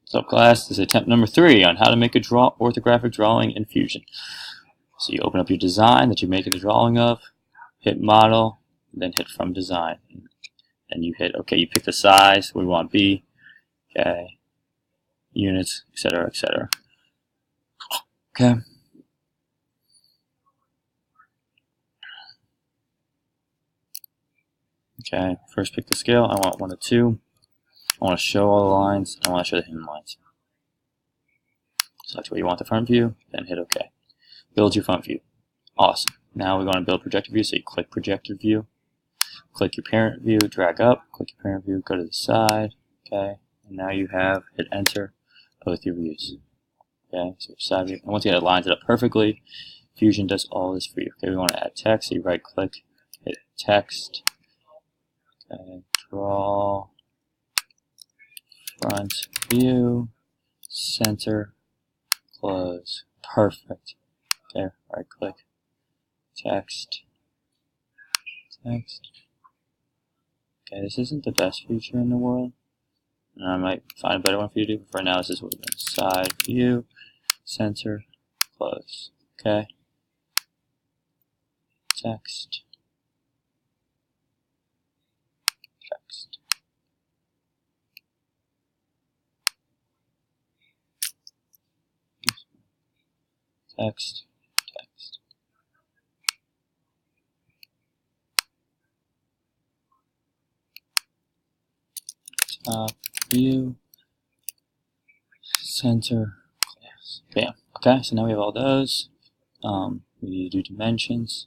So class, this is attempt number 3 on how to make a orthographic drawing in Fusion. So you open up your design that you're making the drawing of, hit model, then hit from design. And you hit OK, you pick the size, we want B, okay, units, etc., etc. Okay. Okay, first pick the scale, I want 1 to 2. I want to show all the lines, I want to show the hidden lines. Select where you want the front view, then hit OK. Build your front view. Awesome. Now we're going to build projector view, so you click projector view, click your parent view, drag up, click your parent view, go to the side, okay, and now you have, hit enter, both your views. Okay, so your side view, and once again it lines it up perfectly. Fusion does all this for you. Okay, we want to add text, so you right click, hit text, okay, draw, front view, center, close, perfect. Okay, right click, text, text. Okay, this isn't the best feature in the world, and I might find a better one for you to do, but for now this is what we're doing. Side view, center, close. Okay, text, text. Text, text. Top view, center, close. Bam. Okay, so now we have all those. We need to do dimensions.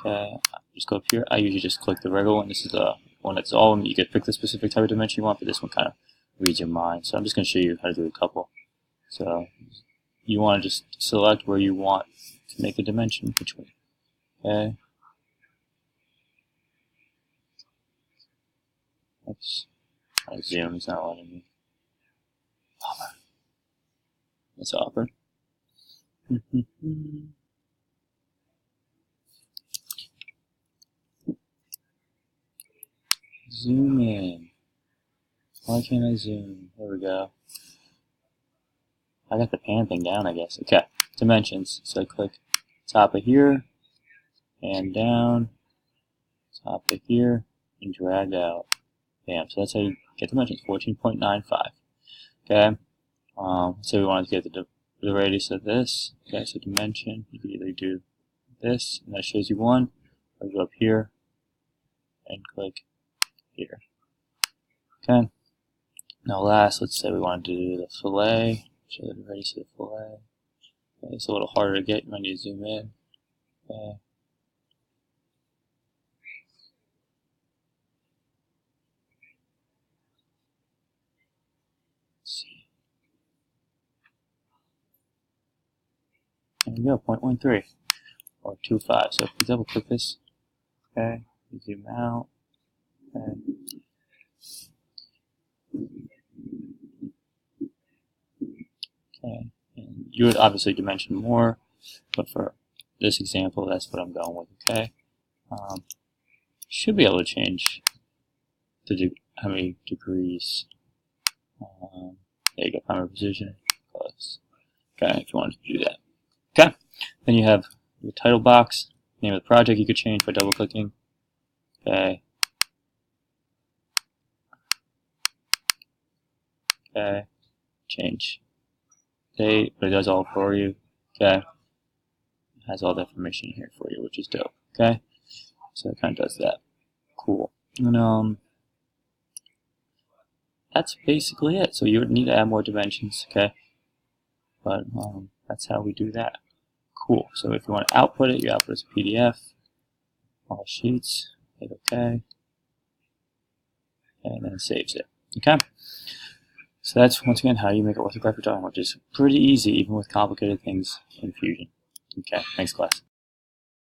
Okay, just go up here. I usually just click the regular one. This is the one that's all. You can pick the specific type of dimension you want, but this one kind of reads your mind. So I'm just going to show you how to do a couple. So you want to just select where you want to make a dimension between. Okay. Oops. My zoom is not letting me. Bummer. That's awkward. Zoom in. Why can't I zoom? There we go. I got the pan thing down, I guess. Okay, dimensions. So I click top of here, and down, top of here, and drag out. Bam. So that's how you get dimensions. 14.95. Okay. So we wanted to get the radius of this. Okay. So dimension. You can either do this, and that shows you 1, or go up here and click here. Okay. Now last, let's say we want to do the fillet. Show the radius of the fillet. Okay, it's a little harder to get. You might need to zoom in. Okay. Let's see. There we go, 0.13 or 2.5. So if we double click this, okay, we zoom out. Okay. Okay, and you would obviously dimension more, but for this example, that's what I'm going with. Okay, should be able to change how many degrees. There you go, primary position, close. Okay, if you wanted to do that. Okay, then you have your title box, name of the project. You could change by double clicking. Okay. Okay, change date, but it does all for you. Okay, it has all the information here for you, which is dope. Okay, so it kind of does that. Cool. And that's basically it. So you would need to add more dimensions. Okay, but that's how we do that. Cool. So if you want to output it, you output as a PDF. All sheets. Hit OK, and then it saves it. Okay. So that's, once again, how you make an orthographic drawing, which is pretty easy, even with complicated things in Fusion. Okay, thanks, class.